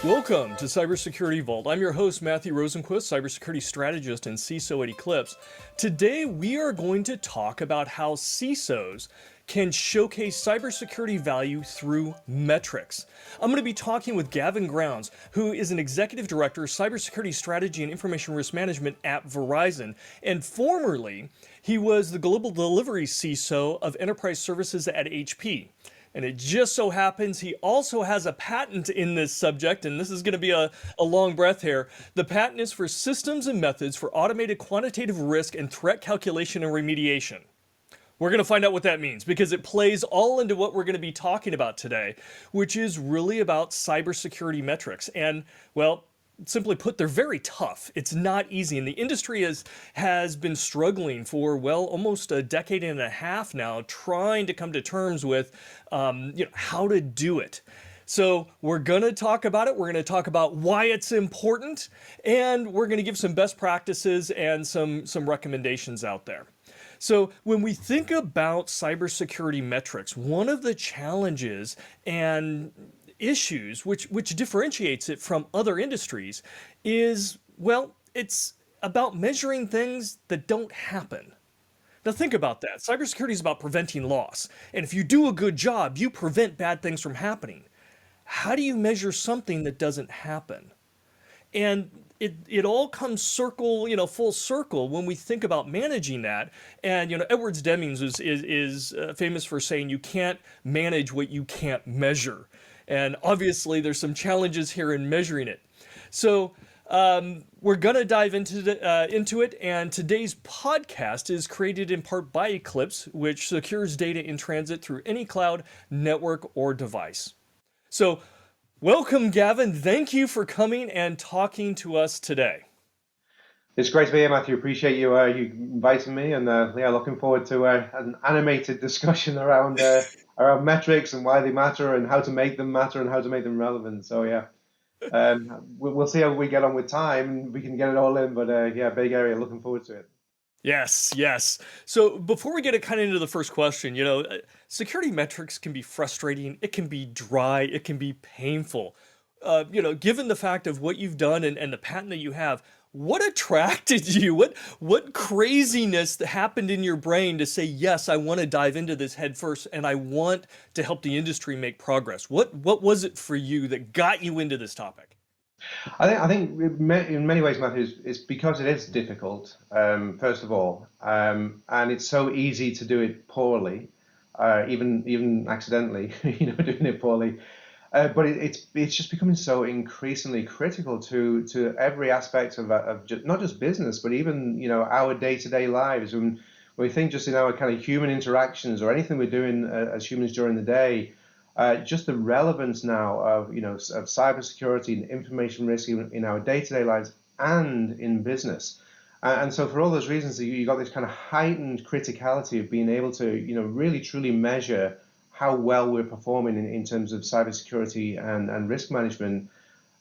Welcome to Cybersecurity Vault. I'm your host, Matthew Rosenquist, cybersecurity strategist and CISO at Eclipse. Today, we are going to talk about how CISOs can showcase cybersecurity value through metrics. I'm going to be talking with Gavin Grounds, who is an executive director, cybersecurity strategy and information risk management at Verizon, and formerly, he was the global delivery CISO of enterprise services at HP. And it just so happens he also has a patent in this subject, and this is going to be a long breath here. The patent is for systems and methods for automated quantitative risk and threat calculation and remediation. We're going to find out what that means because it plays all into what we're going to be talking about today, which is really about cybersecurity metrics. And, well, simply put, they're very tough. It's not easy. And the industry has been struggling for, well, almost a decade and a half now, trying to come to terms with how to do it. So we're going to talk about it. We're going to talk about why it's important, and we're going to give some best practices and some recommendations out there. So when we think about cybersecurity metrics, one of the challenges and issues which differentiates it from other industries is, well, it's about measuring things that don't happen. Now think about that. Cybersecurity is about preventing loss. And if you do a good job, you prevent bad things from happening. How do you measure something that doesn't happen? And it all comes full circle when we think about managing that. And Edwards Demings is famous for saying you can't manage what you can't measure. And obviously there's some challenges here in measuring it. So we're gonna dive into it. And today's podcast is created in part by Eclipse, which secures data in transit through any cloud, network, or device. So welcome, Gavin. Thank you for coming and talking to us today. It's great to be here, Matthew. Appreciate you inviting me, and looking forward to an animated discussion around metrics and why they matter, and how to make them matter, and how to make them relevant. So we'll see how we get on with time. We can get it all in, but big area. Looking forward to it. Yes. So before we get kind of into the first question, security metrics can be frustrating. It can be dry. It can be painful. Given the fact of what you've done and the patent that you have, what attracted you? What craziness that happened in your brain to say, yes, I want to dive into this head first, and I want to help the industry make progress? What was it for you that got you into this topic? I think in many ways, Matthew, it's because it is difficult, first of all, and it's so easy to do it poorly, even accidentally, doing it poorly. But it's just becoming so increasingly critical to every aspect of not just business, but even our day-to-day lives. When we think just in our kind of human interactions or anything we're doing as humans during the day, just the relevance now of of cybersecurity and information risk in our day-to-day lives and in business. And so for all those reasons, you got this kind of heightened criticality of being able to really truly measure how well we're performing in terms of cybersecurity and risk management.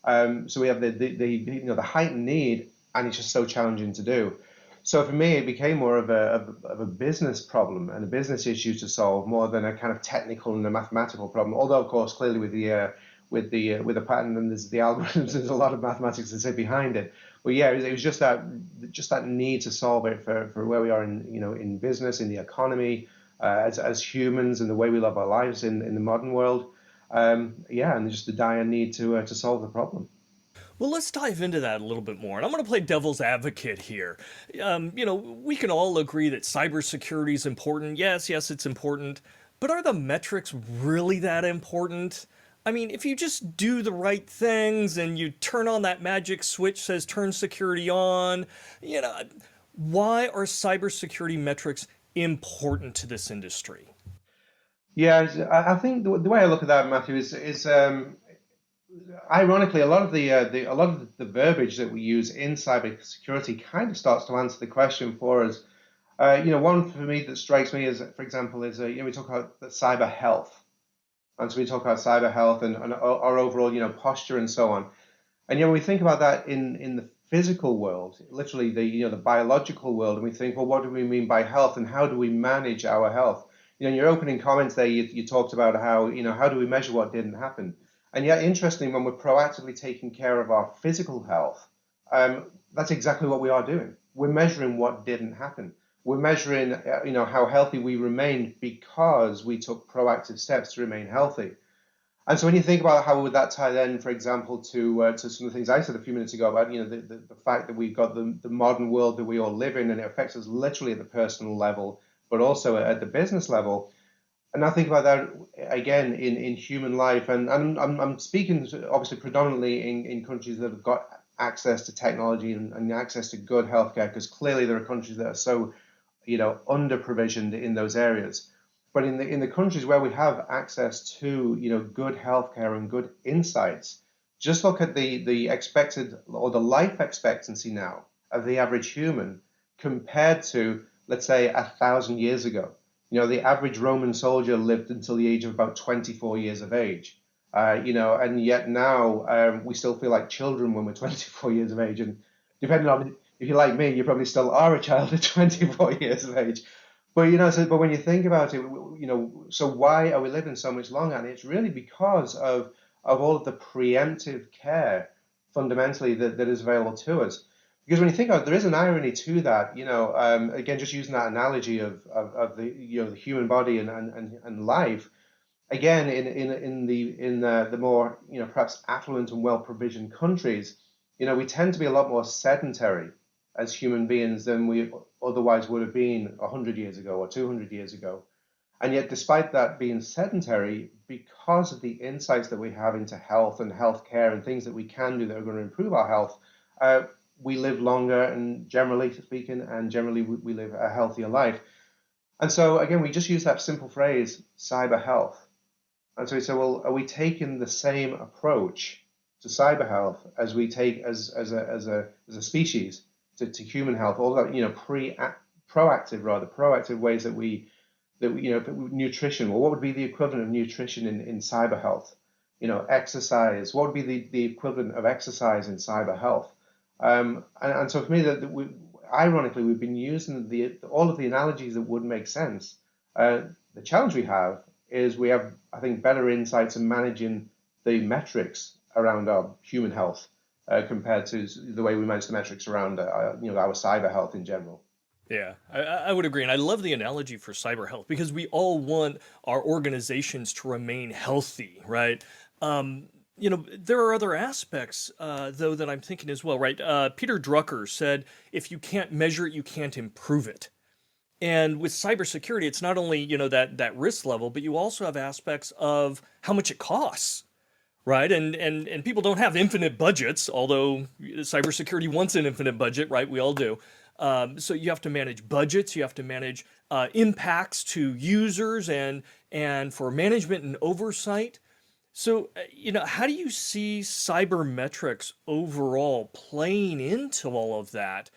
So we have the heightened need, and it's just so challenging to do. So for me, it became more of a business problem and a business issue to solve, more than a kind of technical and a mathematical problem. Although, of course, clearly with the patent and there's the algorithms, there's a lot of mathematics to sit behind it. But yeah, it was just that need to solve it for where we are in business, in the economy. As humans and the way we live our lives in the modern world, and just the dire need to solve the problem. Well, let's dive into that a little bit more. And I'm going to play devil's advocate here. We can all agree that cybersecurity is important. Yes, it's important. But are the metrics really that important? I mean, if you just do the right things and you turn on that magic switch says turn security on, why are cybersecurity metrics important to this industry? Yeah, I think the way I look at that, Matthew, is ironically a lot of the verbiage that we use in cybersecurity kind of starts to answer the question for us. One for me that strikes me is, for example, is we talk about cyber health, and so we talk about cyber health and our overall posture and so on. And when we think about that in the physical world, literally the biological world, and we think, well, what do we mean by health, and how do we manage our health? In your opening comments there, you talked about how how do we measure what didn't happen, And yet, interestingly, when we're proactively taking care of our physical health, that's exactly what we are doing. We're measuring what didn't happen. We're measuring, how healthy we remained because we took proactive steps to remain healthy. And so when you think about how would that tie then, for example, to some of the things I said a few minutes ago about the fact that we've got the modern world that we all live in, and it affects us literally at the personal level, but also at the business level. And I think about that again in human life, and I'm speaking obviously predominantly in countries that have got access to technology and access to good healthcare, because clearly there are countries that are so under provisioned in those areas. But in the countries where we have access to good healthcare and good insights, just look at the expected or the life expectancy now of the average human compared to, let's say, 1,000 years ago. The average Roman soldier lived until the age of about 24 years of age. And yet now we still feel like children when we're 24 years of age. And depending on if you're like me, you probably still are a child at 24 years of age. But but when you think about it, so why are we living so much longer? And it's really because of all of the preemptive care fundamentally that is available to us. Because when you think about it, there is an irony to that. Again, just using that analogy of the the human body and life. Again, in the more perhaps affluent and well provisioned countries, we tend to be a lot more sedentary as human beings than we otherwise would have been 100 years ago or 200 years ago. And yet, despite that being sedentary, because of the insights that we have into health and healthcare and things that we can do that are going to improve our health, we live longer, and generally speaking, we live a healthier life. And so, again, we just use that simple phrase, cyber health. And so we say, well, are we taking the same approach to cyber health as we take as a species to human health? All that proactive ways that we nutrition. Well, what would be the equivalent of nutrition in cyber health? Exercise. What would be the equivalent of exercise in cyber health? And so for me, ironically, we've been using all of the analogies that would make sense. The challenge we have is we have, I think, better insights in managing the metrics around our human health compared to the way we manage the metrics around our cyber health in general. Yeah, I would agree. And I love the analogy for cyber health because we all want our organizations to remain healthy, right? There are other aspects, though, that I'm thinking as well, right? Peter Drucker said, if you can't measure it, you can't improve it. And with cybersecurity, it's not only, that risk level, but you also have aspects of how much it costs, right? And people don't have infinite budgets, although cybersecurity wants an infinite budget, right? We all do. So you have to manage budgets, you have to manage impacts to users and for management and oversight. So, how do you see cybermetrics overall playing into all of that?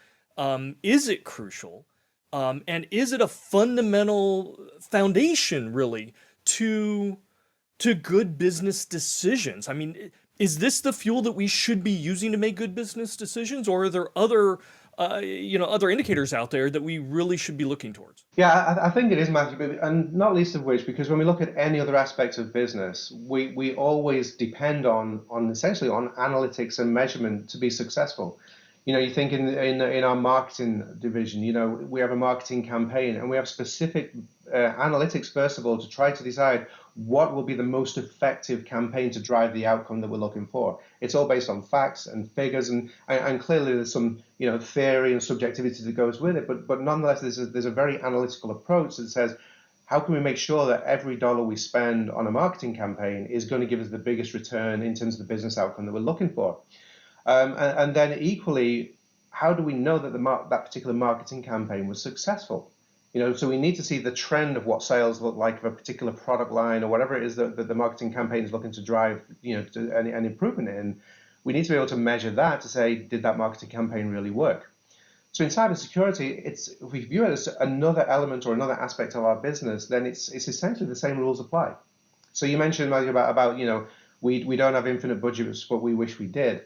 Is it crucial? And is it a fundamental foundation, really, to good business decisions? I mean, is this the fuel that we should be using to make good business decisions, or are there other other indicators out there that we really should be looking towards? Yeah, I think it is, Matthew, and not least of which, because when we look at any other aspects of business, we always depend on essentially on analytics and measurement to be successful. You think in our marketing division, we have a marketing campaign and we have specific analytics, first of all, to try to decide what will be the most effective campaign to drive the outcome that we're looking for. It's all based on facts and figures, and clearly there's some theory and subjectivity that goes with it, but nonetheless there's a very analytical approach that says, how can we make sure that every dollar we spend on a marketing campaign is going to give us the biggest return in terms of the business outcome that we're looking for? And then equally, how do we know that that particular marketing campaign was successful? So we need to see the trend of what sales look like of a particular product line or whatever it is that the marketing campaign is looking to drive, an improvement in. We need to be able to measure that to say, did that marketing campaign really work? So in cybersecurity, if we view it as another element or another aspect of our business, then it's essentially the same rules apply. So you mentioned, Matthew, about we don't have infinite budgets, but we wish we did.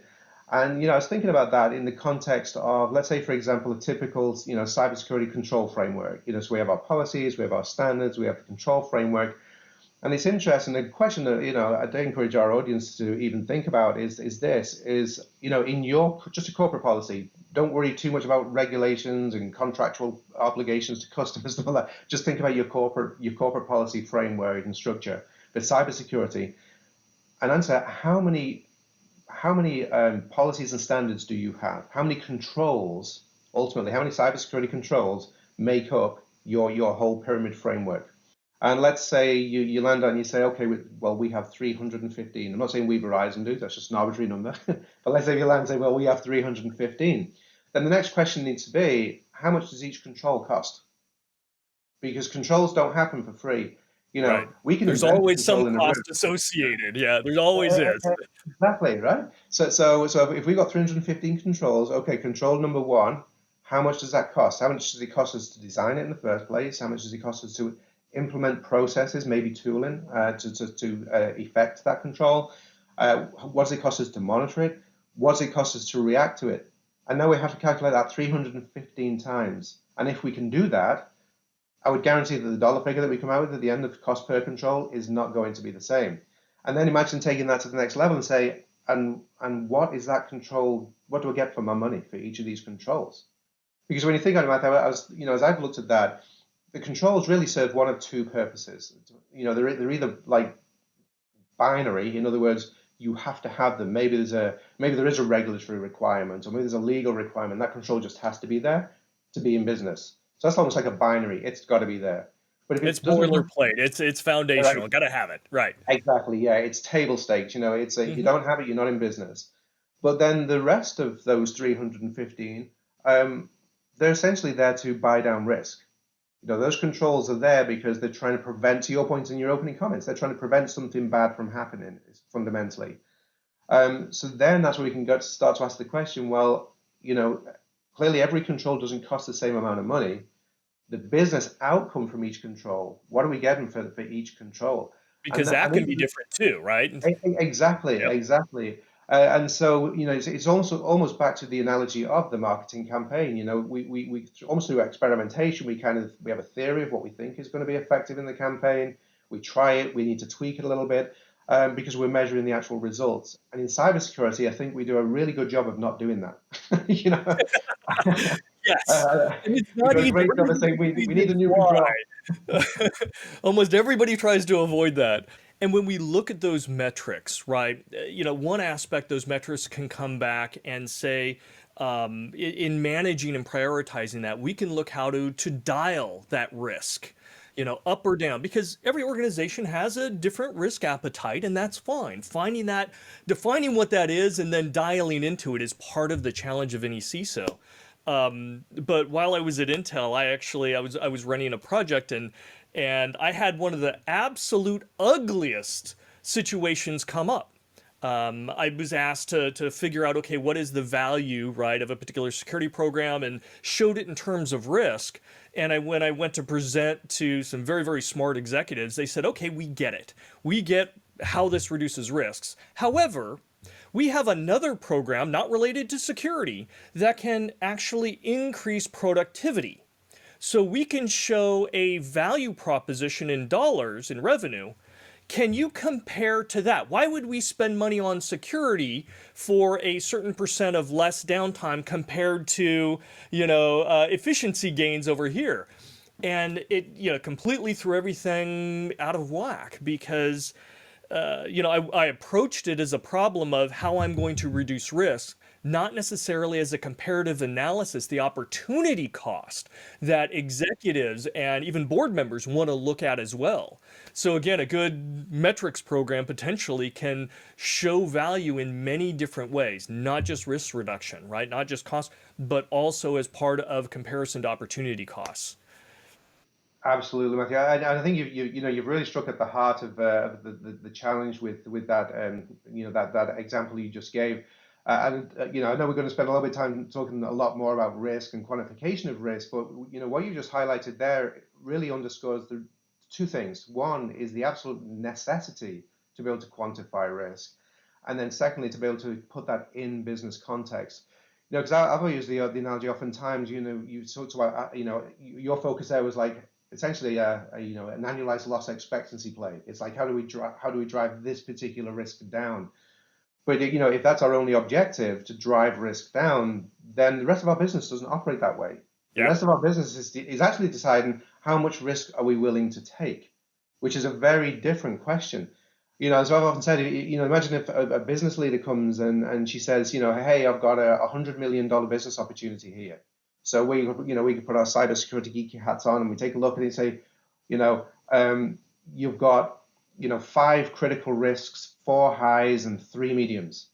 And I was thinking about that in the context of, let's say, for example, a typical cybersecurity control framework. So we have our policies, we have our standards, we have the control framework, And it's interesting. The question that I encourage our audience to even think about is this: in your just a corporate policy, don't worry too much about regulations and contractual obligations to customers and all that. Just think about your corporate policy framework and structure. But cybersecurity, and answer how many policies and standards do you have? How many controls, ultimately, how many cybersecurity controls make up your whole pyramid framework? And let's say you land on, you say, okay, well, we have 315. I'm not saying we Verizon do, that's just an arbitrary number. But let's say you land and say, well, we have 315. Then the next question needs to be, how much does each control cost? Because controls don't happen for free. Right. We can There's invent a always some control in a cost room. associated. Yeah, there always is. Exactly, right? So if we got 315 controls, okay, control number one, how much does that cost? How much does it cost us to design it in the first place? How much does it cost us to implement processes, maybe tooling, to effect that control? What does it cost us to monitor it? What does it cost us to react to it? And now we have to calculate that 315 times. And if we can do that, I would guarantee that the dollar figure that we come out with at the end of cost per control is not going to be the same. And then imagine taking that to the next level and say, and what is that control? What do I get for my money for each of these controls? Because when you think about it, as I've looked at that, the controls really serve one of two purposes. They're either like binary, in other words, you have to have them. Maybe there is a regulatory requirement, or maybe there's a legal requirement. That control just has to be there to be in business. So that's almost like a binary. It's got to be there. But if It's it doesn't, boilerplate. It's foundational. right, Got to have it. Right. exactly, yeah, it's table stakes. It's if you Hmm. don't have it, you're not in business. But then the rest of those 315, they're essentially there to buy down risk. Those controls are there because they're trying to prevent, to your point in your opening comments, they're trying to prevent something bad from happening, fundamentally. So then that's where we can start to ask the question, well, clearly every control doesn't cost the same amount of money. The business outcome from each control, what are we getting for each control? Because that can be different too, right? Exactly, Yep. exactly. And so, it's also almost back to the analogy of the marketing campaign. We almost through experimentation, we have a theory of what we think is going to be effective in the campaign. We try it, we need to tweak it a little bit because we're measuring the actual results. And in cybersecurity, I think we do a really good job of not doing that. you know, Yes. And it's we not do a easy. great job of saying we need a new control. Almost everybody tries to avoid that. And when we look at those metrics, right, one aspect those metrics can come back and say, in managing and prioritizing that, we can look how to dial that risk, up or down, because every organization has a different risk appetite, and that's fine. Finding that, defining what that is, and then dialing into it is part of the challenge of any CISO. But while I was at Intel, I was running a project, and I had one of the absolute ugliest situations come up. I was asked to figure out, okay, what is the value, right, of a particular security program, and showed it in terms of risk. And when I went to present to some very, very smart executives, they said, okay, we get it. We get how this reduces risks. However, we have another program not related to security that can actually increase productivity. So we can show a value proposition in dollars in revenue. Can you compare to that? Why would we spend money on security for a certain percent of less downtime compared to, efficiency gains over here? And it, completely threw everything out of whack because I approached it as a problem of how I'm going to reduce risk, not necessarily as a comparative analysis, the opportunity cost that executives and even board members want to look at as well. So again, a good metrics program potentially can show value in many different ways, not just risk reduction, right? Not just cost, but also as part of comparison to opportunity costs. Absolutely, Matthew. I think you've really struck at the heart of the challenge with that that example you just gave. I know we're going to spend a little bit of time talking a lot more about risk and quantification of risk, but what you just highlighted there really underscores the two things. One is the absolute necessity to be able to quantify risk, and then secondly to be able to put that in business context. Because I've used the analogy oftentimes. You talked about your focus there was like essentially an annualized loss expectancy play. It's like how do we drive this particular risk down? But if that's our only objective to drive risk down, then the rest of our business doesn't operate that way. The Yeah. rest of our business is actually deciding how much risk are we willing to take, which is a very different question. As I've often said, imagine if a business leader comes and she says, hey, I've got a $100 million business opportunity here. So we can put our cybersecurity geeky hats on and we take a look at it and say, you've got 5 critical risks, 4 highs, and 3 mediums.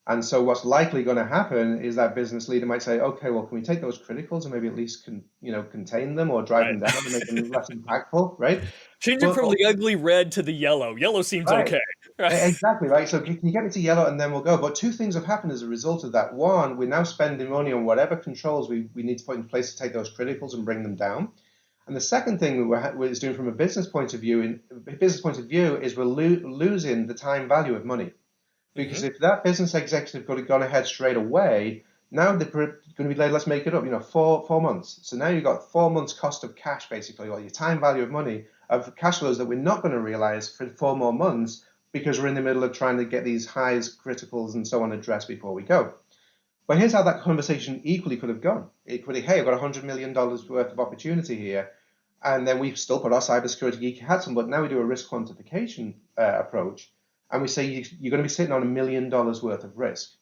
And so what's likely going to happen is that business leader might say, okay, well, can we take those criticals and maybe at least contain them or drive them down and make them less impactful, right? Change it Well, from the ugly red to the yellow. Yellow seems right. okay. Right. Exactly, right. So can you get it to yellow and then we'll go. But 2 things have happened as a result of that. One, we're now spending money on whatever controls we need to put in place to take those criticals and bring them down. And the second thing we're doing from a business point of view, is we're losing the time value of money. Because if that business executive could have gone ahead straight away, now they're going to be like, let's make it up, 4 months. So now you've got 4 months cost of cash, basically, or your time value of money, of cash flows that we're not going to realize for 4 more months because we're in the middle of trying to get these highs, criticals, and so on addressed before we go. But here's how that conversation equally could have gone. It could have, hey, I've got $100 million worth of opportunity here. And then we've still put our cybersecurity geek hats on, but now we do a risk quantification approach. And we say you're going to be sitting on $1 million worth of risk.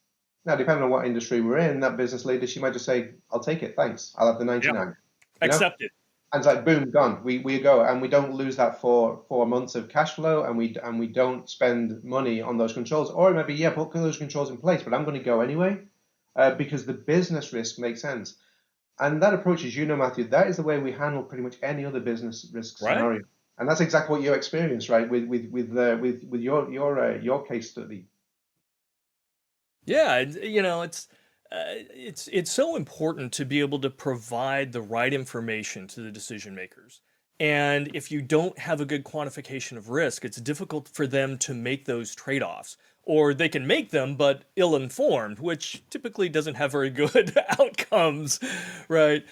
Now, depending on what industry we're in, that business leader, she might just say, I'll take it, thanks. I'll have the 99. Accept it. And it's like, boom, gone. We go. And we don't lose that for 4 months of cash flow, and we don't spend money on those controls. Or maybe, yeah, put those controls in place, but I'm going to go anyway because the business risk makes sense. And that approach, as you know, Matthew, that is the way we handle pretty much any other business risk scenario. And that's exactly what you experienced, right, with your case study. Yeah, it's so important to be able to provide the right information to the decision makers. And if you don't have a good quantification of risk, it's difficult for them to make those trade-offs. Or they can make them, but ill-informed, which typically doesn't have very good outcomes, right?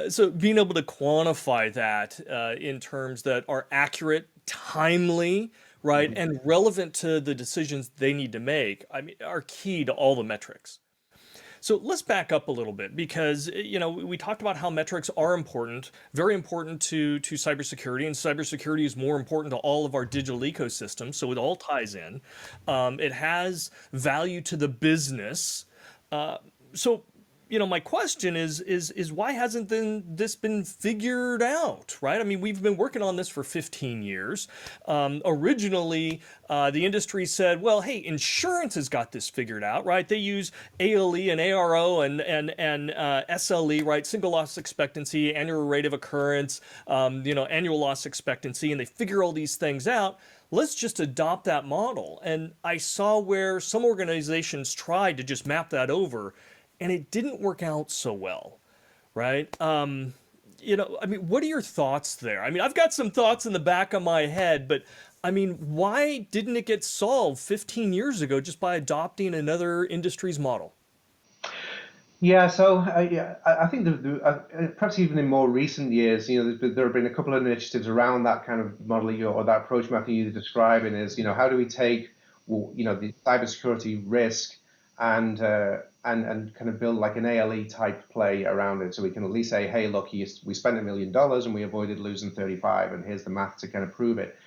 So being able to quantify that in terms that are accurate, timely, right, and relevant to the decisions they need to make, I mean, are key to all the metrics. So let's back up a little bit because we talked about how metrics are important, very important to cybersecurity, and cybersecurity is more important to all of our digital ecosystems. So it all ties in. It has value to the business. So my question is why hasn't this been figured out, right? I mean, we've been working on this for 15 years. Originally, the industry said, well, hey, insurance has got this figured out, right? They use ALE and ARO and SLE, right? Single loss expectancy, annual rate of occurrence, annual loss expectancy, and they figure all these things out. Let's just adopt that model. And I saw where some organizations tried to just map that over, and it didn't work out so well, right? I mean, what are your thoughts there? I mean, I've got some thoughts in the back of my head, but I mean, why didn't it get solved 15 years ago just by adopting another industry's model? Yeah, so I think perhaps even in more recent years, there have been a couple of initiatives around that kind of model or that approach, Matthew, you're describing is, how do we take, the cybersecurity risk and kind of build like an ALE type play around it, so we can at least say, hey, look, we spent $1 million and we avoided losing 35, and here's the math to kind of prove it.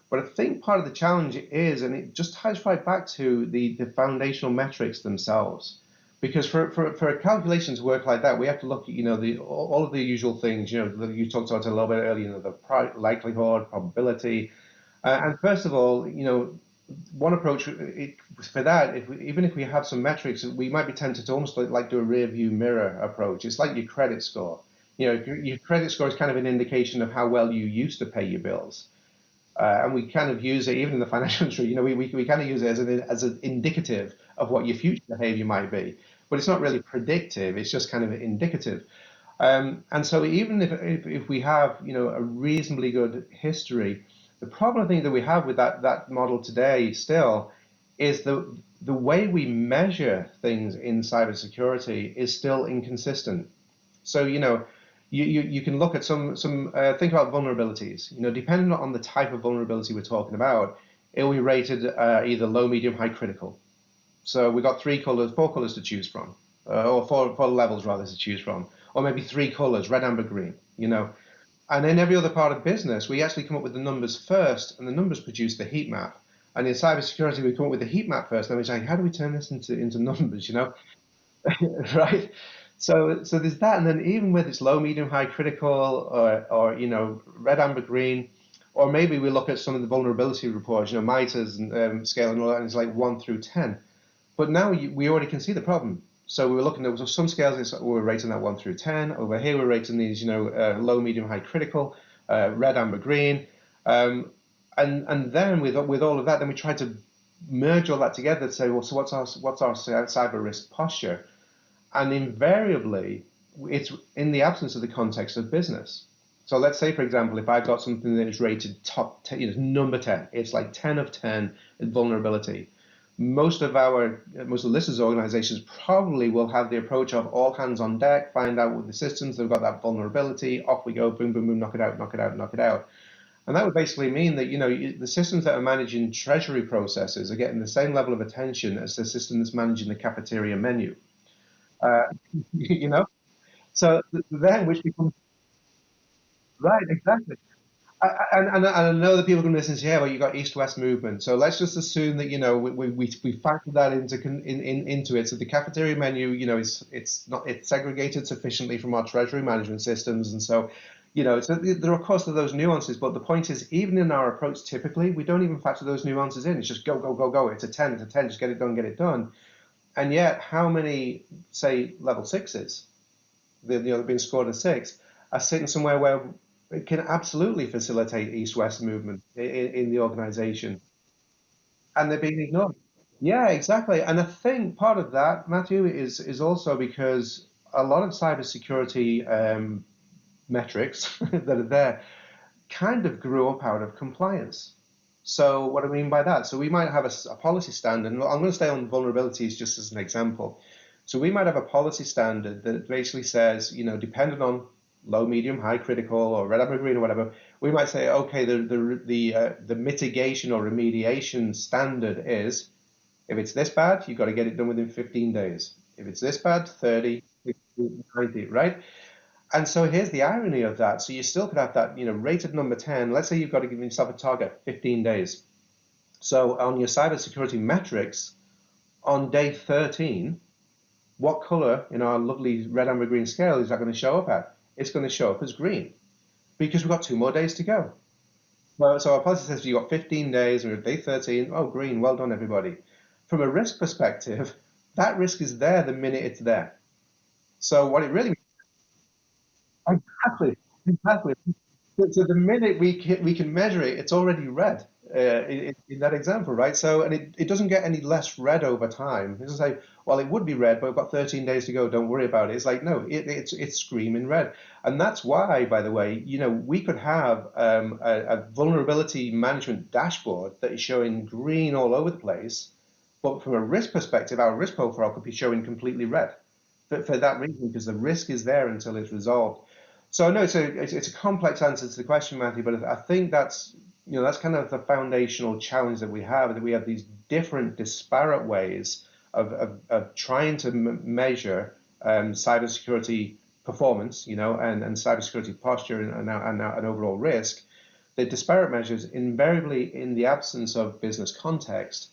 But I think part of the challenge is, and it just ties right back to the foundational metrics themselves. Because for a calculation to work like that, we have to look at all of the usual things. You talked about it a little bit earlier, the likelihood, probability, and first of all, one approach for that, even if we have some metrics, we might be tempted to almost like do a rear view mirror approach. It's like your credit score. Your credit score is kind of an indication of how well you used to pay your bills. And we kind of use it, even in the financial industry, we kind of use it as an indicative of what your future behavior might be. But it's not really predictive, it's just kind of indicative. And so even if we have, a reasonably good history, the problem I think that we have with that model today still is the way we measure things in cybersecurity is still inconsistent. So, you can look at think about vulnerabilities. Depending on the type of vulnerability we're talking about, it will be rated either low, medium, high, critical. So we've got 4 colors to choose from, or four levels rather to choose from, or maybe 3 colors, red, amber, green. And in every other part of business, we actually come up with the numbers first, and the numbers produce the heat map. And in cybersecurity, we come up with the heat map first, and we say, how do we turn this into numbers? Right? So there's that, and then even with its low, medium, high, critical, or red, amber, green, or maybe we look at some of the vulnerability reports, MITRE's and scale and all that, and it's like 1 through 10. But now we already can see the problem. So we were looking at some scales, we're rating that 1 through 10. Over here, we're rating these, low, medium, high, critical, red, amber, green. And then with all of that, then we try to merge all that together to say, well, so what's our cyber risk posture? And invariably, it's in the absence of the context of business. So let's say, for example, if I've got something that is rated top 10, number 10, it's like 10 of 10 in vulnerability. Most of the listeners' organizations probably will have the approach of all hands on deck, find out what the systems that have got that vulnerability, off we go, boom, boom, boom, knock it out, knock it out, knock it out. And that would basically mean that the systems that are managing treasury processes are getting the same level of attention as the system that's managing the cafeteria menu. Uh, you know, so then which becomes right, exactly. And I know that people are going to listen and say, yeah, well, you got east-west movement. So let's just assume that we factor that into it. So the cafeteria menu, it's segregated sufficiently from our treasury management systems, and so so there are of course those nuances. But the point is, even in our approach, typically we don't even factor those nuances in. It's just go go go go. It's a 10. It's a 10. Just get it done. Get it done. And yet, how many say level sixes, that being scored a 6, are sitting somewhere where it can absolutely facilitate east-west movement in the organization, and they're being ignored. Yeah, exactly. And I think part of that, Matthew, is also because a lot of cybersecurity metrics that are there kind of grew up out of compliance. So what I mean by that, so we might have a policy standard, and I'm going to stay on vulnerabilities just as an example. So we might have a policy standard that basically says, depending on low, medium, high, critical, or red, amber, green, or whatever, we might say, okay, the mitigation or remediation standard is, if it's this bad, you've got to get it done within 15 days. If it's this bad, 30, 60, 90, right? And so here's the irony of that. So you still could have that, rated number 10. Let's say you've got to give yourself a target, 15 days. So on your cybersecurity metrics, on day 13, what color in our lovely red, amber, green scale is that going to show up at? It's going to show up as green because we've got 2 more days to go. Well, so our policy says you've got 15 days, and we're at day 13. Oh, green, well done, everybody. From a risk perspective, that risk is there the minute it's there. So what it really exactly, exactly. So the minute we can measure it, it's already red in that example, right? So, and it doesn't get any less red over time. It doesn't say, well, it would be red, but we've got 13 days to go. Don't worry about it. It's like, no, it's screaming red. And that's why, by the way, we could have a vulnerability management dashboard that is showing green all over the place, but from a risk perspective, our risk profile could be showing completely red for that reason, because the risk is there until it's resolved. So no, it's a complex answer to the question, Matthew, but I think that's kind of the foundational challenge that we have, that we have these different disparate ways of trying to measure cybersecurity performance, and cybersecurity posture and overall risk. The disparate measures invariably in the absence of business context,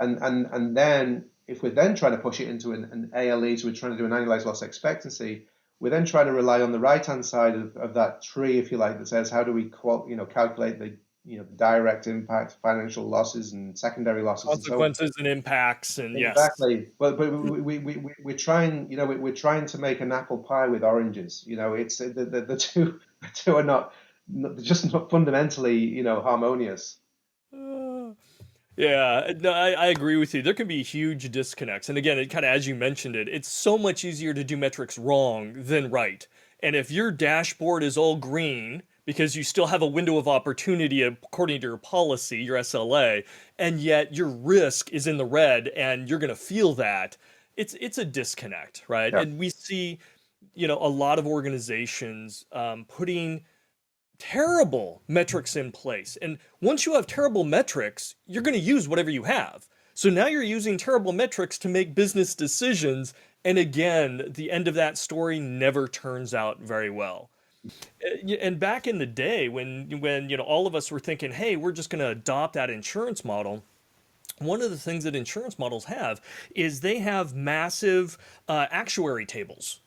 and then if we're then trying to push it into an ALE, so we're trying to do an annualized loss expectancy, we're then trying to rely on the right-hand side of that tree, if you like, that says how do we calculate the direct impact, financial losses and secondary losses, and so Consequences and impacts, and yes. exactly. But we're trying we're trying to make an apple pie with oranges. It's the two are just not fundamentally harmonious. Uh, Yeah, no, I agree with you. There can be huge disconnects. And again, it kind of, as you mentioned it, it's so much easier to do metrics wrong than right. And if your dashboard is all green because you still have a window of opportunity according to your policy, your SLA, and yet your risk is in the red and you're going to feel that, it's a disconnect, right? Yeah. And we see a lot of organizations putting terrible metrics in place. And once you have terrible metrics, you're going to use whatever you have. So now you're using terrible metrics to make business decisions. And again, the end of that story never turns out very well. And back in the day when all of us were thinking, hey, we're just going to adopt that insurance model, one of the things that insurance models have is they have massive actuary tables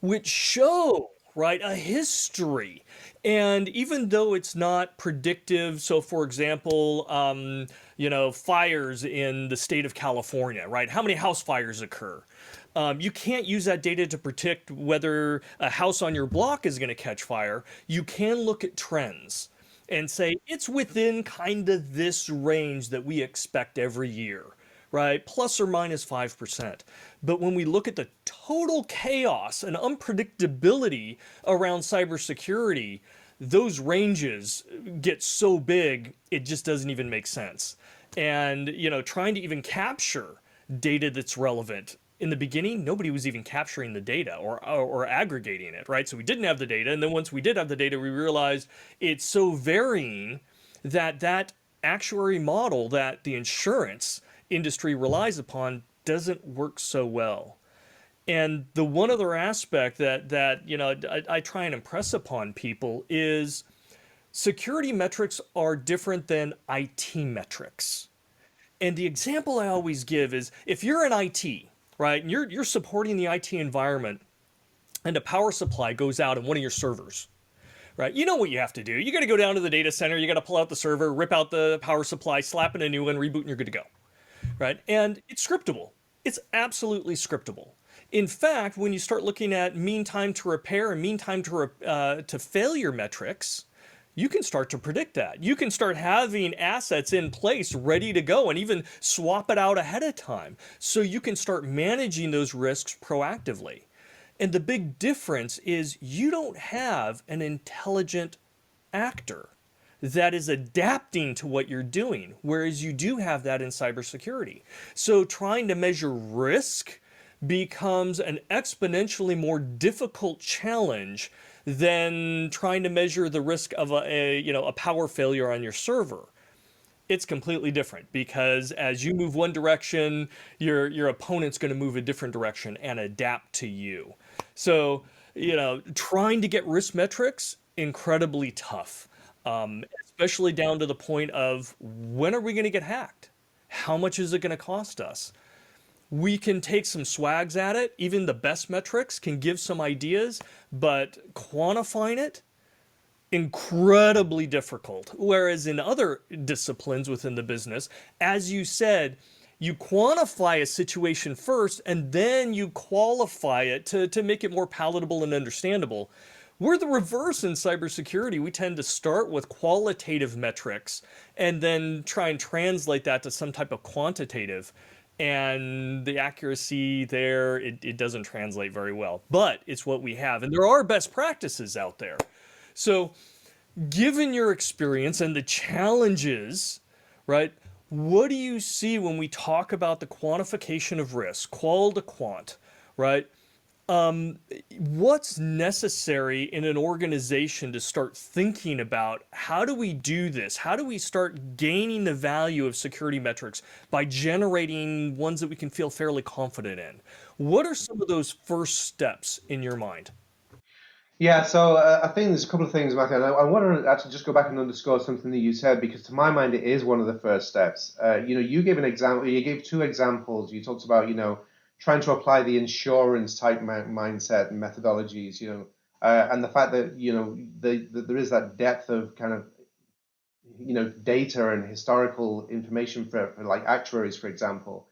which show right a history. And even though it's not predictive, so for example, fires in the state of California, right, how many house fires occur, you can't use that data to predict whether a house on your block is going to catch fire. You can look at trends and say it's within kind of this range that we expect every year, right? Plus or minus 5%. But when we look at the total chaos and unpredictability around cybersecurity, those ranges get so big, it just doesn't even make sense. And, trying to even capture data that's relevant. In the beginning, nobody was even capturing the data or aggregating it, right? So we didn't have the data. And then once we did have the data, we realized it's so varying that actuary model that the insurance industry relies upon doesn't work so well. And the one other aspect that I try and impress upon people is security metrics are different than IT metrics. And the example I always give is if you're in IT, right, and you're supporting the IT environment and a power supply goes out in one of your servers, right? You know what you have to do. You got to go down to the data center, you got to pull out the server, rip out the power supply, slap in a new one, reboot, and you're good to go, right? And it's scriptable. It's absolutely scriptable. In fact, when you start looking at mean time to repair and mean time to failure metrics, you can start to predict that. You can start having assets in place ready to go and even swap it out ahead of time. So you can start managing those risks proactively. And the big difference is you don't have an intelligent actor that is adapting to what you're doing, whereas you do have that in cybersecurity. So trying to measure risk becomes an exponentially more difficult challenge than trying to measure the risk of a power failure on your server. It's completely different because as you move one direction, your opponent's going to move a different direction and adapt to you. So, trying to get risk metrics incredibly tough, especially down to the point of when are we going to get hacked? How much is it going to cost us? We can take some swags at it. Even the best metrics can give some ideas, but quantifying it, incredibly difficult. Whereas in other disciplines within the business, as you said, you quantify a situation first and then you qualify it to make it more palatable and understandable. We're the reverse in cybersecurity. We tend to start with qualitative metrics and then try and translate that to some type of quantitative. And the accuracy there, it doesn't translate very well. But it's what we have. And there are best practices out there. So, given your experience and the challenges, right, what do you see when we talk about the quantification of risk, qual to quant, right? What's necessary in an organization to start thinking about how do we do this? How do we start gaining the value of security metrics by generating ones that we can feel fairly confident in? What are some of those first steps in your mind? Yeah, so I think there's a couple of things, Matthew, and I want to actually just go back and underscore something that you said because to my mind it is one of the first steps. You gave an example, you gave two examples. You talked about, trying to apply the insurance type mindset and methodologies, and the fact that, there is that depth of kind of, data and historical information for like actuaries, for example.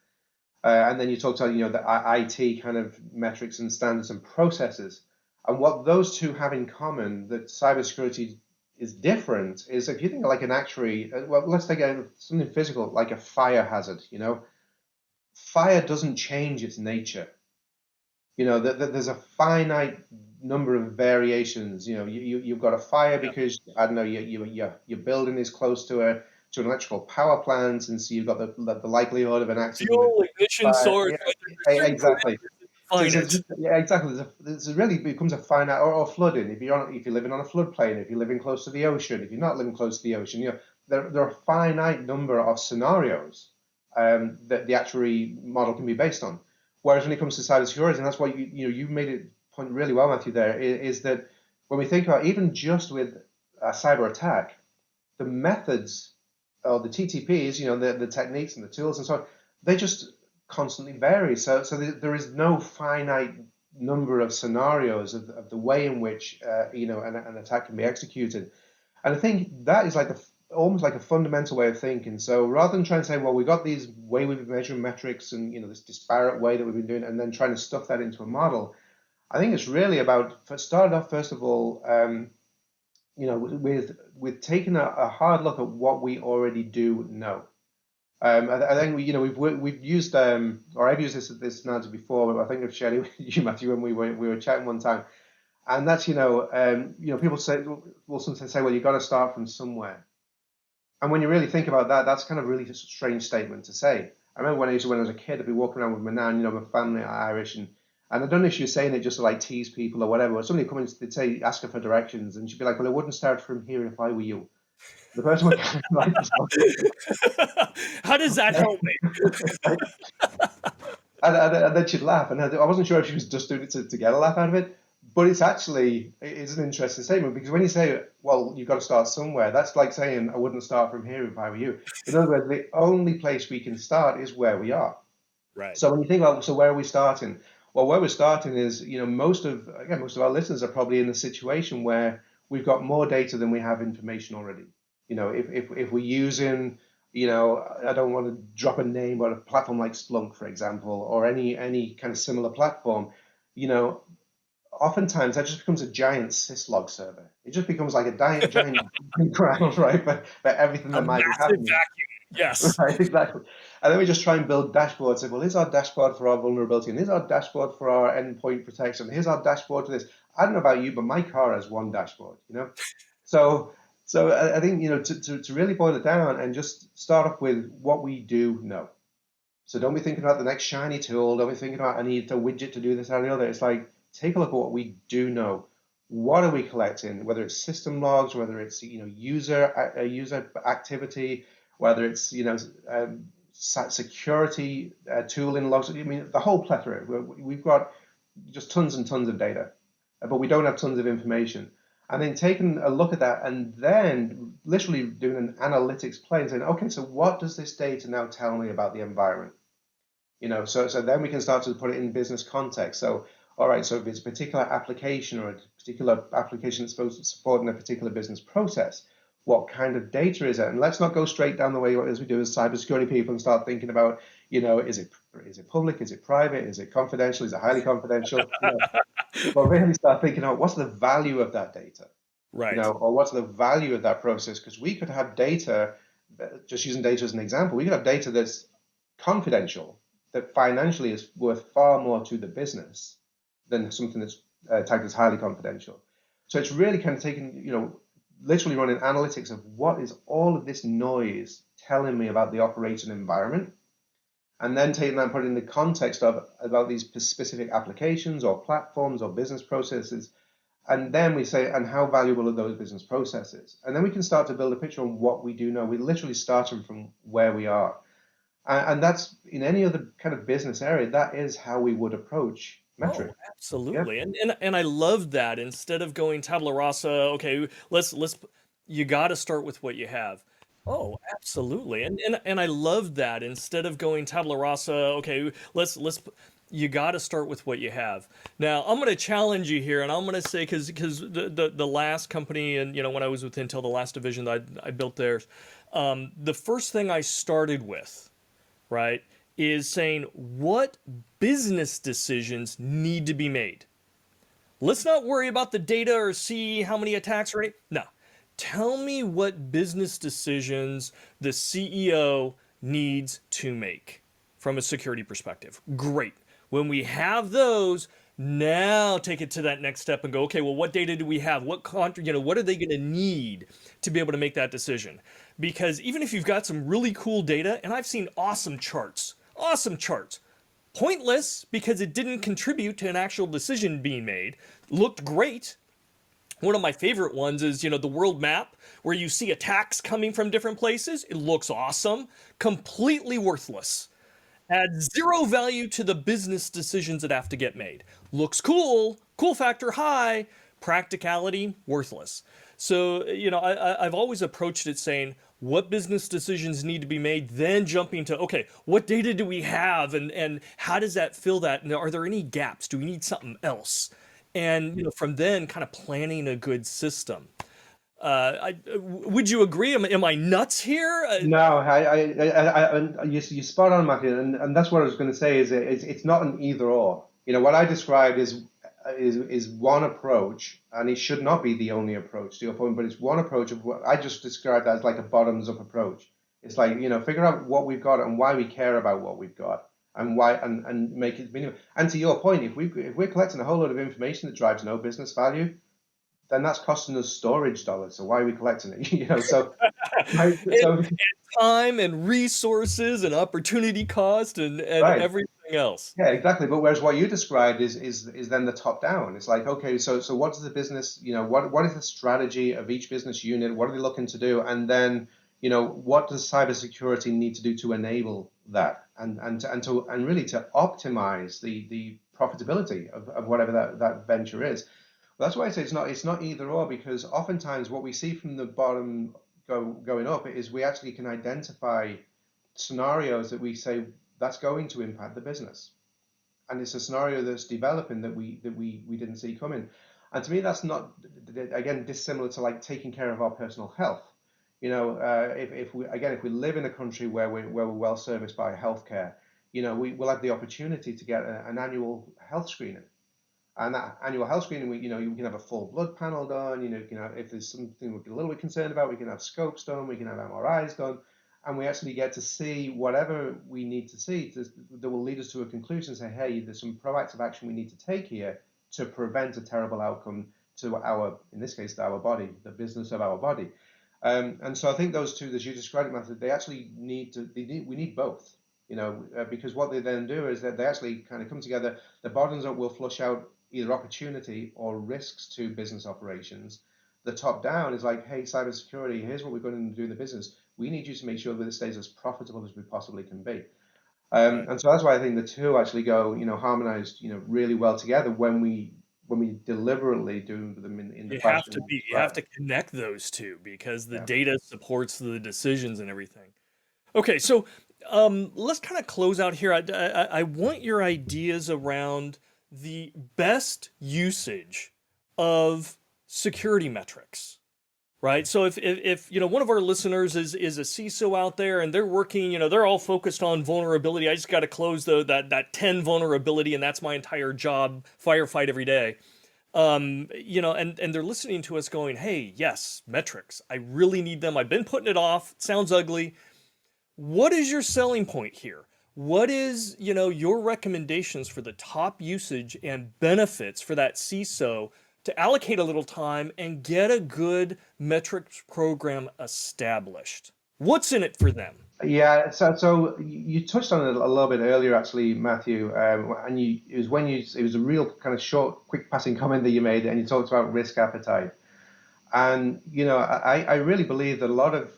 And then you talked about, the IT kind of metrics and standards and processes. And what those two have in common that cybersecurity is different is if you think like an actuary, well, let's take something physical like a fire hazard. Fire doesn't change its nature. There's a finite number of variations. You've got a fire Yeah. because I don't know your building is close to an electrical power plant, and so you've got the likelihood of an accident. Fuel, ignition Fire. source, Yeah, right? There's certain exactly. parameters Define it. Yeah, exactly. There's really becomes a finite or flooding. If you're living on a floodplain, if you're living close to the ocean, if you're not living close to the ocean, there are a finite number of scenarios that the actuary model can be based on. Whereas when it comes to cybersecurity, and that's why you made it point really well, Matthew. There is that when we think about even just with a cyber attack, the methods or the TTPs, the techniques and the tools and so on, they just constantly vary. So there is no finite number of scenarios of the way in which an attack can be executed. And I think that is almost like a fundamental way of thinking. So rather than trying to say, well, we got these way we've been measuring metrics and this disparate way that we've been doing, and then trying to stuff that into a model, I think it's really about started off first of all, with taking a hard look at what we already do know. I think we've used or I've used this analogy before, but I think I've shared it with you, Matthew, when we were chatting one time, and that's people will sometimes say, well, you've got to start from somewhere, and when you really think about that, that's kind of really a strange statement to say. I remember when I was a kid, I'd be walking around with my nan, my family are Irish, and I don't know if she was saying it just to like tease people or whatever. Or somebody would come in, they'd say, ask her for directions, and she'd be like, well, I wouldn't start from here if I were you. The person would kind of like, how does that help me? and then she'd laugh, and I wasn't sure if she was just doing it to get a laugh out of it. But it's an interesting statement, because when you say, well, you've got to start somewhere, that's like saying, I wouldn't start from here if I were you. In other words, the only place we can start is where we are. Right. So when you think about, so where are we starting? Well, where we're starting is, most of our listeners are probably in a situation where we've got more data than we have information already. If we're using, I don't want to drop a name, but a platform like Splunk, for example, or any kind of similar platform, oftentimes that just becomes a giant syslog server. It just becomes like a giant ground, right, for everything that might be happening. Vacuum. Yes. Right, exactly. And then we just try and build dashboards. Say, well, here's our dashboard for our vulnerability, and here's our dashboard for our endpoint protection. Here's our dashboard for this. I don't know about you, but my car has one dashboard. So I think to really boil it down and just start off with what we do know. So don't be thinking about the next shiny tool. Don't be thinking about I need a widget to do this or the other. It's like, take a look at what we do know. What are we collecting? Whether it's system logs, whether it's user activity, whether it's security tooling logs. I mean, the whole plethora. We've got just tons and tons of data, but we don't have tons of information. And then taking a look at that, and then literally doing an analytics play and saying, okay, so what does this data now tell me about the environment? So then we can start to put it in business context. So, all right, so if it's a particular application or a particular application that's supposed to support in a particular business process, what kind of data is it? And let's not go straight down the way as we do as cybersecurity people and start thinking about, is it public? Is it private? Is it confidential? Is it highly confidential? But really start thinking about what's the value of that data, right? Or what's the value of that process? Because we could have data, just using data as an example, we could have data that's confidential, that financially is worth far more to the business than something that's tagged as highly confidential. So it's really kind of taking, literally running analytics of what is all of this noise telling me about the operating environment, and then taking that and putting it in the context of about these specific applications or platforms or business processes, and then we say, and how valuable are those business processes? And then we can start to build a picture on what we do know. We're literally starting from where we are, and that's in any other kind of business area. That is how we would approach metric. Oh, absolutely. Yeah. And I love that. Instead of going tabula rasa, okay, let's you got to start with what you have. Oh, absolutely. And I love that. Instead of going tabula rasa, okay, let's you got to start with what you have. Now, I'm going to challenge you here, and I'm going to say, because the last company, and when I was with Intel, the last division that I built theirs, the first thing I started with, right, is saying what business decisions need to be made. Let's not worry about the data or see how many attacks or anything. No. Tell me what business decisions the CEO needs to make from a security perspective. Great. When we have those, now take it to that next step and go, okay, well, what data do we have? What are they going to need to be able to make that decision? Because even if you've got some really cool data, and I've seen awesome charts, Pointless because it didn't contribute to an actual decision being made. Looked great. One of my favorite ones is, the world map where you see attacks coming from different places. It looks awesome. Completely worthless. Adds zero value to the business decisions that have to get made. Looks cool, cool factor high, practicality worthless. So, I've always approached it saying, what business decisions need to be made, then jumping to, okay, what data do we have and how does that fill that? And are there any gaps? Do we need something else? And from then kind of planning a good system. Would you agree? Am I nuts here? No, you spot on, Matthew, and that's what I was going to say. It's not an either or. What I described is one approach, and it should not be the only approach to your point, but it's one approach of what I just described as like a bottoms up approach. It's like, figure out what we've got and why we care about what we've got and why and make it minimum. And to your point, if we're collecting a whole lot of information that drives no business value, then that's costing us storage dollars. So why are we collecting it? So, and time and resources and opportunity cost and right. everything else. Yeah, exactly. But whereas what you described is then the top down. It's like, okay, so what does the business, what is the strategy of each business unit? What are they looking to do? And then, what does cybersecurity need to do to enable that and really to optimize the profitability of whatever that venture is. Well, that's why I say it's not either or, because oftentimes what we see from the bottom going up is we actually can identify scenarios that we say that's going to impact the business, and it's a scenario that's developing that we didn't see coming. And to me, that's not, again, dissimilar to like taking care of our personal health. If we live in a country where we're well serviced by healthcare, we will have the opportunity to get an annual health screening. And that annual health screening, you can have a full blood panel done. If there's something we're a little bit concerned about, we can have scopes done, we can have MRIs done, and we actually get to see whatever we need to see that will lead us to a conclusion. Say, hey, there's some proactive action we need to take here to prevent a terrible outcome to in this case, our body, the business of our body. And so I think those two, as you described it, Matthew, they actually we need both. Because what they then do is that they actually kind of come together. The bottoms up will flush out either opportunity or risks to business operations. The top down is like, hey, cybersecurity, here's what we're going to do in the business. We need you to make sure that it stays as profitable as we possibly can be. Right. And so that's why I think the two actually go, harmonized, really well together when we deliberately do them in the fashion. You have to connect those two because the data supports the decisions and everything. Okay, so let's kind of close out here. I want your ideas around the best usage of security metrics, right? So if one of our listeners is a CISO out there and they're working, they're all focused on vulnerability. I just got to close that 10 vulnerability and that's my entire job, firefight every day. And they're listening to us going, hey, yes, metrics. I really need them. I've been putting it off. It sounds ugly. What is your selling point here? What is, your recommendations for the top usage and benefits for that CISO to allocate a little time and get a good metrics program established? What's in it for them? Yeah, so you touched on it a little bit earlier, actually, Matthew, and it was a real kind of short, quick passing comment that you made, and you talked about risk appetite. And I really believe that a lot of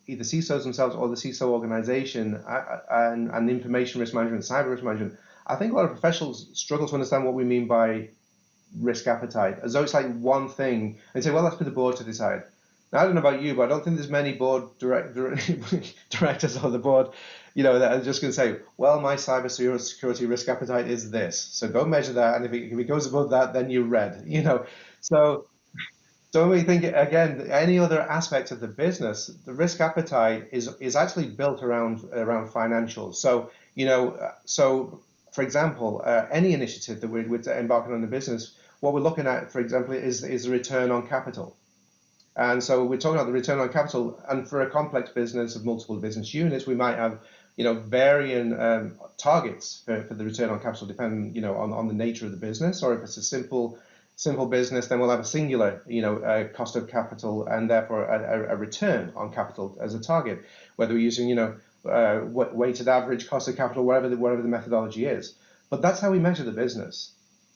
either CISOs themselves or the CISO organization and information risk management, cyber risk management, I think a lot of professionals struggle to understand what we mean by risk appetite, as though it's like one thing, and say, well, that's for the board to decide. Now, I don't know about you, but I don't think there's many board directors on the board, that are just going to say, well, my cybersecurity risk appetite is this, so go measure that, and if it goes above that, then you're red, So when we think, again, any other aspect of the business, the risk appetite is actually built around financials. So, for example, any initiative that we're embarking on the business, what we're looking at, for example, is the return on capital. And so we're talking about the return on capital. And for a complex business of multiple business units, we might have, varying targets for the return on capital, depending, on the nature of the business. Or if it's a simple business, then we'll have a singular, cost of capital and therefore a return on capital as a target. Whether we're using, weighted average cost of capital, whatever the methodology is. But that's how we measure the business.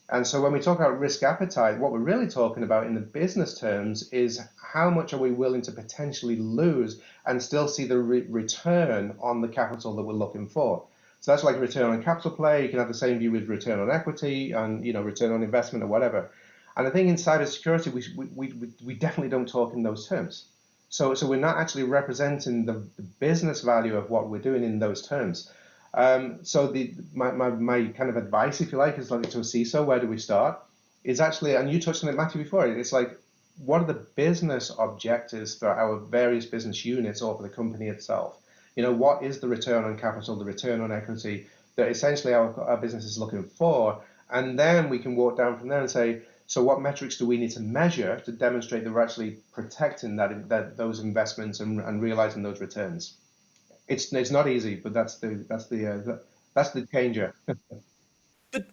And so when we talk about risk appetite, what we're really talking about in the business terms is how much are we willing to potentially lose and still see the return on the capital that we're looking for. So that's like a return on capital play. You can have the same view with return on equity and return on investment or whatever. And I think in cybersecurity, we definitely don't talk in those terms. So we're not actually representing the business value of what we're doing in those terms. So my kind of advice, if you like, is like to a CISO, where do we start? Is actually, and you touched on it, Matthew, before, it's like, what are the business objectives for our various business units or for the company itself? What is the return on capital, the return on equity that essentially our business is looking for? And then we can walk down from there and say, so what metrics do we need to measure to demonstrate that we're actually protecting those investments and realizing those returns? It's not easy, but that's the danger. But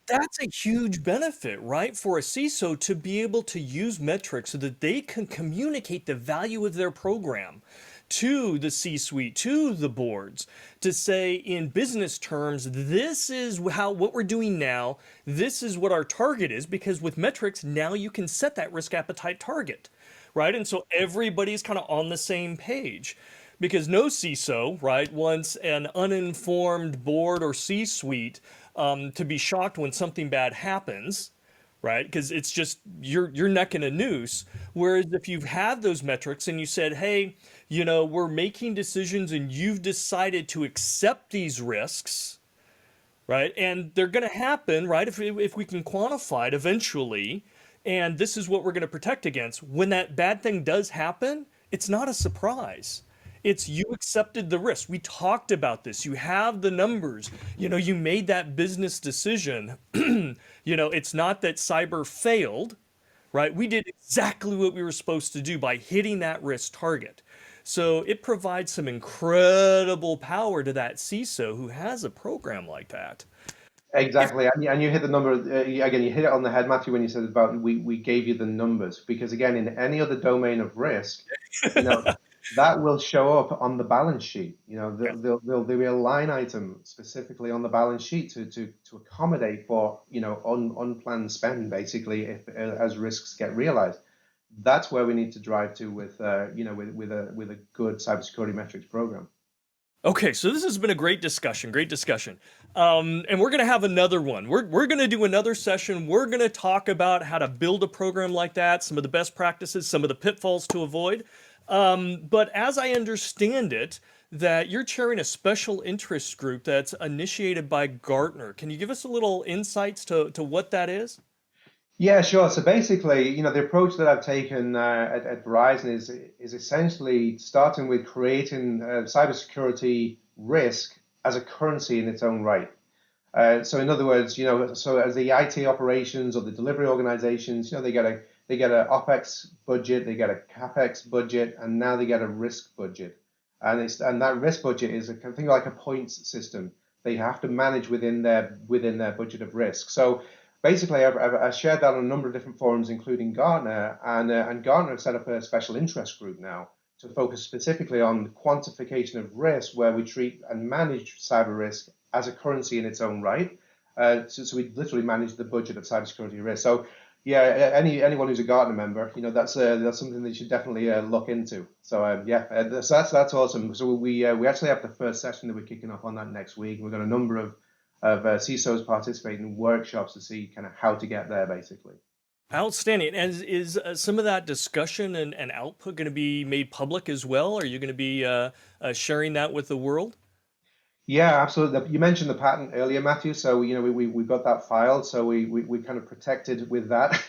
that's a huge benefit, right? For a CISO to be able to use metrics so that they can communicate the value of their program to the C-suite, to the boards, to say in business terms, this is what we're doing now, this is what our target is, because with metrics, now you can set that risk appetite target, right? And so everybody's kind of on the same page. Because no CISO, right, wants an uninformed board or C-suite to be shocked when something bad happens, right? Because it's just you're neck in a noose. Whereas if you've had those metrics and you said, hey, we're making decisions and you've decided to accept these risks, right? And they're going to happen, right? If we can quantify it eventually, and this is what we're going to protect against. When that bad thing does happen, it's not a surprise. It's you accepted the risk. We talked about this. You have the numbers. You made that business decision. It's not that cyber failed, right? We did exactly what we were supposed to do by hitting that risk target. So it provides some incredible power to that CISO who has a program like that. If Exactly, and you hit the number again. You hit it on the head, Matthew, when you said about we gave you the numbers, because again, in any other domain of risk, you know, that will show up on the balance sheet. Yeah. There'll be a line item specifically on the balance sheet to accommodate for unplanned spend, basically, if as risks get realized. That's where we need to drive to with with a good cybersecurity metrics program. Okay, so this has been a great discussion, great discussion. And we're going to have another one. We're going to do another session. We're going to talk about how to build a program like that, some of the best practices, some of the pitfalls to avoid. But as I understand it, that you're chairing a special interest group that's initiated by Gartner. Can you give us a little insights to what that is? Yeah, sure. So basically, the approach that I've taken at Verizon is essentially starting with creating cybersecurity risk as a currency in its own right. So in other words, so as the IT operations or the delivery organizations, they get a OpEx budget, they get a CapEx budget, and now they get a risk budget. And that risk budget is a thing like a points system. They have to manage within their budget of risk. So basically, I've shared that on a number of different forums, including Gartner, and Gartner have set up a special interest group now to focus specifically on the quantification of risk, where we treat and manage cyber risk as a currency in its own right. So we literally manage the budget of cybersecurity risk. So yeah, anyone who's a Gartner member, that's something that you should definitely look into. So so that's awesome. So we actually have the first session that we're kicking off on that next week. We've got a number of CISOs participating in workshops to see kind of how to get there, basically. Outstanding. And is some of that discussion and output going to be made public as well? Are you going to be sharing that with the world? Yeah, absolutely. You mentioned the patent earlier, Matthew. So we got that filed, so we kind of protected with that.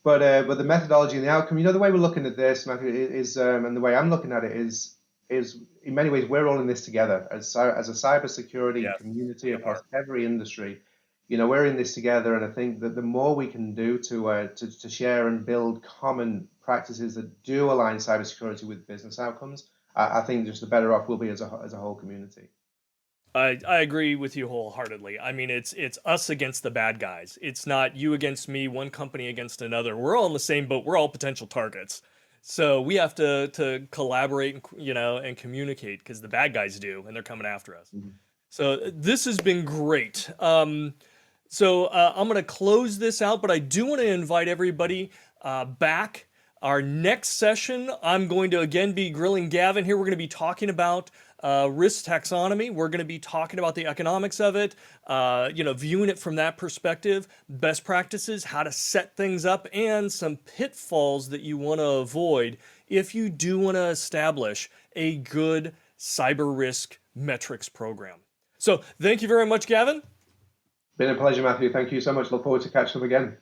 But the methodology and the outcome, the way we're looking at this, Matthew, is and the way I'm looking at it is in many ways we're all in this together as a cybersecurity Yes, community we across are. every industry. We're in this together, and I think that the more we can do to share and build common practices that do align cybersecurity with business outcomes, I think just the better off we'll be as a whole community. I agree with you wholeheartedly. I mean, it's us against the bad guys. It's not you against me, one company against another. We're all in the same boat. We're all potential targets. So we have to collaborate and and communicate because the bad guys do, and they're coming after us. So this has been great. I'm going to close this out, but I do want to invite everybody back. Our next session, I'm going to again be grilling Gavin here. We're going to be talking about risk taxonomy. We're going to be talking about the economics of it, viewing it from that perspective, best practices, how to set things up, and some pitfalls that you want to avoid if you do want to establish a good cyber risk metrics program. So thank you very much, Gavin. Been a pleasure, Matthew. Thank you so much. Look forward to catching up again.